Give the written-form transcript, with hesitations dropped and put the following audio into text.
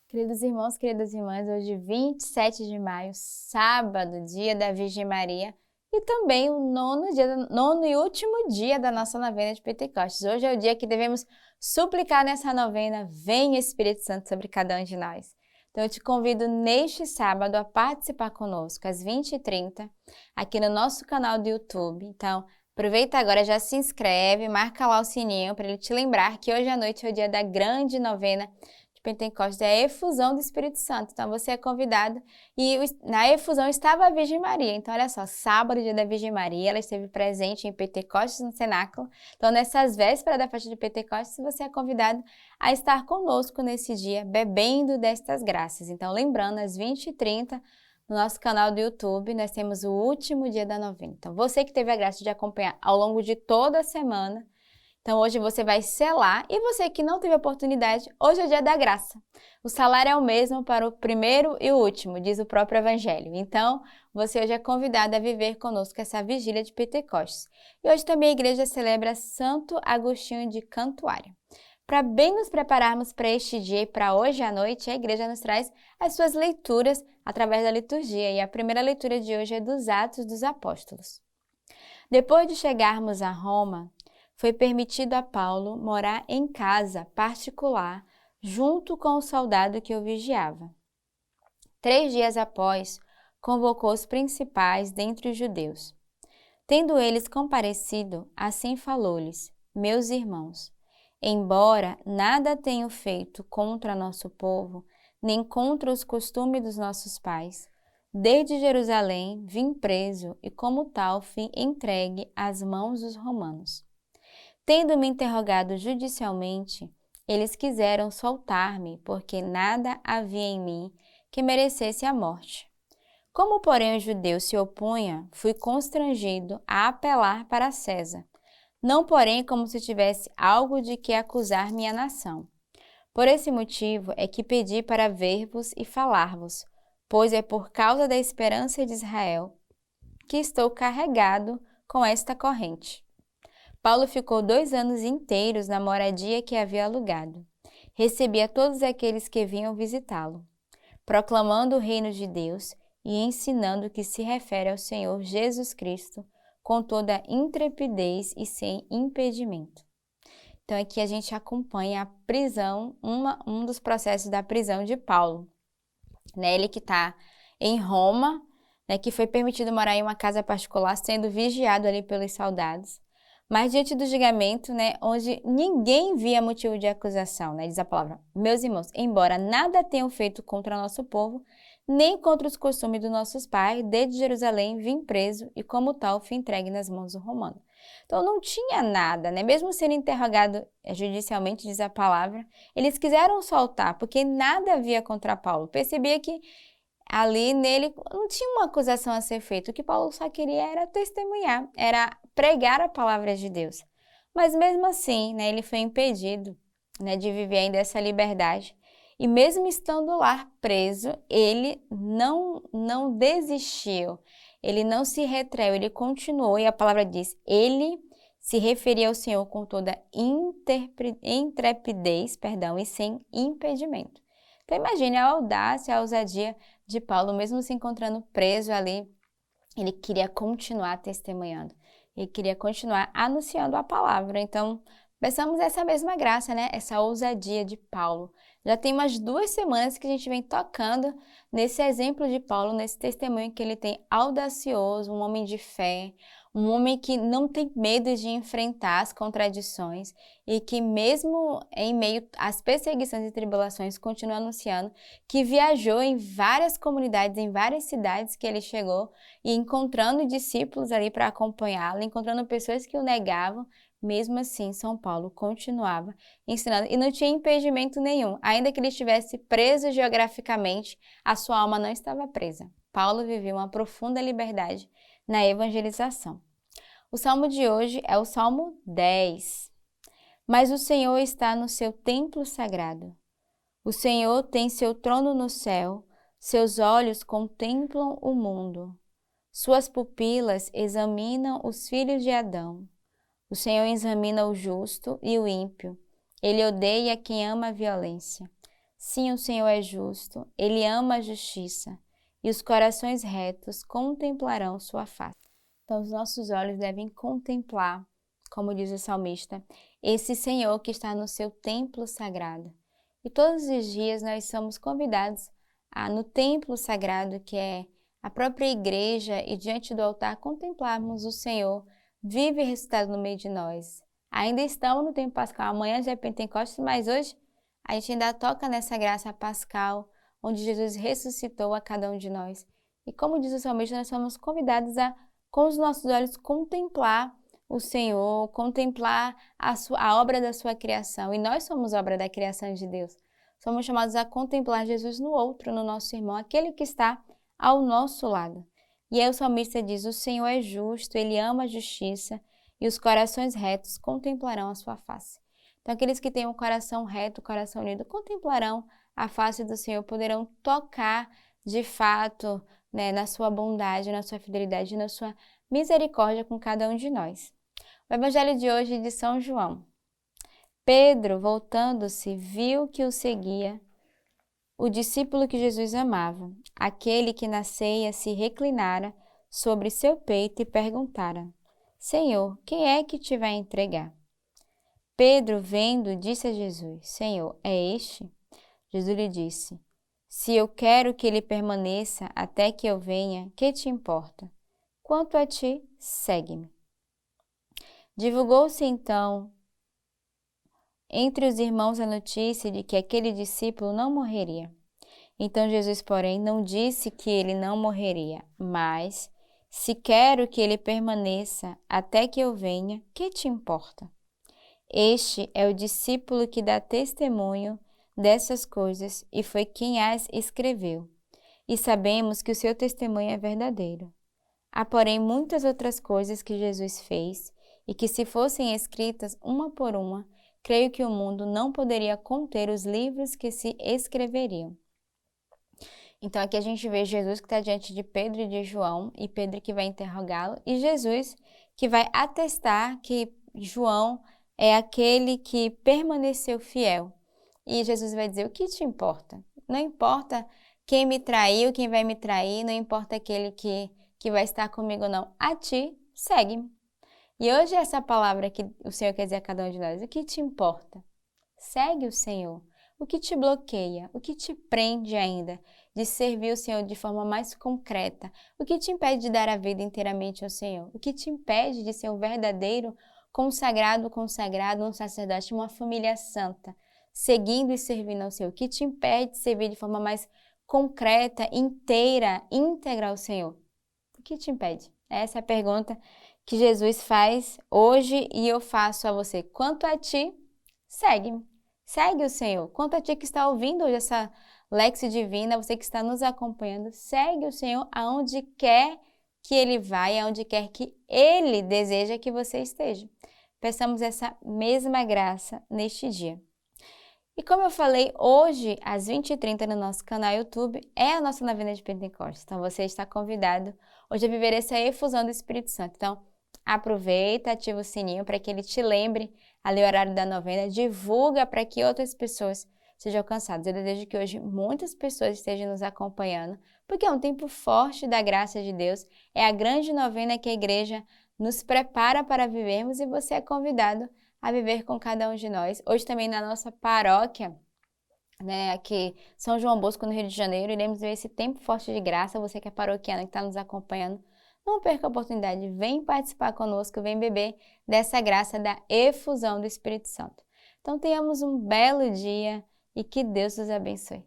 Queridos irmãos, queridas irmãs, hoje 27 de maio, sábado, dia da Virgem Maria, e também o nono e último dia da nossa novena de Pentecostes. Hoje é o dia que devemos suplicar nessa novena, vem Espírito Santo sobre cada um de nós. Então eu te convido neste sábado a participar conosco, às 20h30, aqui no nosso canal do YouTube. Então, aproveita agora, já se inscreve, marca lá o sininho para ele te lembrar que hoje à noite é o dia da grande novena Pentecostes, é a efusão do Espírito Santo. Então você é convidado e na efusão estava a Virgem Maria. Então olha só, sábado, dia da Virgem Maria, ela esteve presente em Pentecostes no cenáculo. Então nessas vésperas da festa de Pentecostes, você é convidado a estar conosco nesse dia, bebendo destas graças. Então lembrando, às 20h30, no nosso canal do YouTube, nós temos o último dia da novena. Então você que teve a graça de acompanhar ao longo de toda a semana, então hoje você vai selar e você que não teve oportunidade, hoje é o dia da graça. O salário é o mesmo para o primeiro e o último, diz o próprio Evangelho. Então você hoje é convidado a viver conosco essa vigília de Pentecostes. E hoje também a igreja celebra Santo Agostinho de Cantuária. Para bem nos prepararmos para este dia e para hoje à noite, a igreja nos traz as suas leituras através da liturgia. E a primeira leitura de hoje é dos Atos dos Apóstolos. Depois de chegarmos a Roma, foi permitido a Paulo morar em casa particular, junto com o soldado que o vigiava. 3 dias após, convocou os principais dentre os judeus. Tendo eles comparecido, assim falou-lhes: Meus irmãos, embora nada tenho feito contra nosso povo, nem contra os costumes dos nossos pais, desde Jerusalém vim preso e como tal fui entregue às mãos dos romanos. Tendo-me interrogado judicialmente, eles quiseram soltar-me, porque nada havia em mim que merecesse a morte. Como, porém, o judeu se opunha, fui constrangido a apelar para César, não, porém, como se tivesse algo de que acusar minha nação. Por esse motivo é que pedi para ver-vos e falar-vos, pois é por causa da esperança de Israel que estou carregado com esta corrente. Paulo ficou 2 anos inteiros na moradia que havia alugado. Recebia todos aqueles que vinham visitá-lo, proclamando o reino de Deus e ensinando o que se refere ao Senhor Jesus Cristo com toda intrepidez e sem impedimento. Então aqui a gente acompanha a prisão, um dos processos da prisão de Paulo. Ele que está em Roma, que foi permitido morar em uma casa particular, sendo vigiado ali pelos soldados. Mas diante do julgamento, onde ninguém via motivo de acusação, diz a palavra, meus irmãos, embora nada tenham feito contra nosso povo, nem contra os costumes dos nossos pais, desde Jerusalém vim preso e como tal fui entregue nas mãos do romano. Então não tinha nada, mesmo sendo interrogado judicialmente, diz a palavra, eles quiseram soltar, porque nada havia contra Paulo. Percebia que ali nele não tinha uma acusação a ser feita, o que Paulo só queria era testemunhar, era pregar a palavra de Deus. Mas mesmo assim, ele foi impedido de viver ainda essa liberdade. E mesmo estando lá preso, ele não desistiu, ele não se retraiu, ele continuou, e a palavra diz, ele se referia ao Senhor com toda intrepidez, e sem impedimento. Então imagine a audácia, a ousadia de Paulo, mesmo se encontrando preso ali, ele queria continuar testemunhando, ele queria continuar anunciando a palavra. Então, peçamos essa mesma graça, essa ousadia de Paulo. Já tem umas 2 semanas que a gente vem tocando nesse exemplo de Paulo, nesse testemunho que ele tem audacioso, um homem de fé, um homem que não tem medo de enfrentar as contradições e que mesmo em meio às perseguições e tribulações continua anunciando, que viajou em várias comunidades, em várias cidades que ele chegou e encontrando discípulos ali para acompanhá-lo, encontrando pessoas que o negavam. Mesmo assim, São Paulo continuava ensinando e não tinha impedimento nenhum. Ainda que ele estivesse preso geograficamente, a sua alma não estava presa. Paulo vivia uma profunda liberdade na evangelização. O salmo de hoje é o Salmo 10. Mas o Senhor está no seu templo sagrado. O Senhor tem seu trono no céu, seus olhos contemplam o mundo. Suas pupilas examinam os filhos de Adão. O Senhor examina o justo e o ímpio. Ele odeia quem ama a violência. Sim, o Senhor é justo, Ele ama a justiça, e os corações retos contemplarão sua face. Então, os nossos olhos devem contemplar, como diz o salmista, esse Senhor que está no seu templo sagrado. E todos os dias nós somos convidados a, no templo sagrado, que é a própria igreja, e diante do altar, contemplarmos o Senhor vivo e ressuscitado no meio de nós. Ainda estamos no tempo pascal, amanhã já é Pentecostes, mas hoje a gente ainda toca nessa graça pascal, onde Jesus ressuscitou a cada um de nós. E como diz o salmista, nós somos convidados a, com os nossos olhos, contemplar o Senhor, contemplar a obra da sua criação. E nós somos obra da criação de Deus. Somos chamados a contemplar Jesus no outro, no nosso irmão, aquele que está ao nosso lado. E aí o salmista diz, o Senhor é justo, Ele ama a justiça, e os corações retos contemplarão a sua face. Então, aqueles que têm um coração reto, coração unido, contemplarão a face do Senhor, poderão tocar de fato, né, na sua bondade, na sua fidelidade, na sua misericórdia com cada um de nós. O evangelho de hoje é de São João. Pedro, voltando-se, viu que o seguia o discípulo que Jesus amava, aquele que na ceia se reclinara sobre seu peito e perguntara, Senhor, quem é que te vai entregar? Pedro, vendo, disse a Jesus, Senhor, é este? Jesus lhe disse, se eu quero que ele permaneça até que eu venha, que te importa? Quanto a ti, segue-me. Divulgou-se então entre os irmãos a notícia de que aquele discípulo não morreria. Então Jesus, porém, não disse que ele não morreria, mas, se quero que ele permaneça até que eu venha, que te importa? Este é o discípulo que dá testemunho dessas coisas e foi quem as escreveu. E sabemos que o seu testemunho é verdadeiro. Há, porém, muitas outras coisas que Jesus fez e que, se fossem escritas uma por uma, creio que o mundo não poderia conter os livros que se escreveriam. Então, aqui a gente vê Jesus que está diante de Pedro e de João, e Pedro que vai interrogá-lo, e Jesus que vai atestar que João é aquele que permaneceu fiel. E Jesus vai dizer, o que te importa? Não importa quem me traiu, quem vai me trair, não importa aquele que vai estar comigo, não. A ti, segue-me. E hoje essa palavra que o Senhor quer dizer a cada um de nós, o que te importa? Segue o Senhor. O que te bloqueia? O que te prende ainda de servir o Senhor de forma mais concreta? O que te impede de dar a vida inteiramente ao Senhor? O que te impede de ser um verdadeiro consagrado, um sacerdote, uma família santa, seguindo e servindo ao Senhor? O que te impede de servir de forma mais concreta, inteira, íntegra ao Senhor? O que te impede? Essa é a pergunta que Jesus faz hoje e eu faço a você. Quanto a ti, segue-me. Segue o Senhor. Quanto a ti que está ouvindo hoje essa Lexio Divina, você que está nos acompanhando, segue o Senhor aonde quer que Ele vai, aonde quer que Ele deseja que você esteja. Peçamos essa mesma graça neste dia. E como eu falei, hoje, às 20h30 no nosso canal YouTube, é a nossa novena de Pentecostes. Então, você está convidado hoje a viver essa efusão do Espírito Santo. Então, aproveita, ativa o sininho para que ele te lembre ali o horário da novena, divulga para que outras pessoas sejam alcançadas. Eu desejo que hoje muitas pessoas estejam nos acompanhando, porque é um tempo forte da graça de Deus, é a grande novena que a igreja nos prepara para vivermos e você é convidado a viver com cada um de nós. Hoje também na nossa paróquia, né, aqui São João Bosco, no Rio de Janeiro, iremos ver esse tempo forte de graça. Você que é paroquiano, que está nos acompanhando, não perca a oportunidade, vem participar conosco, vem beber dessa graça da efusão do Espírito Santo. Então tenhamos um belo dia e que Deus nos abençoe.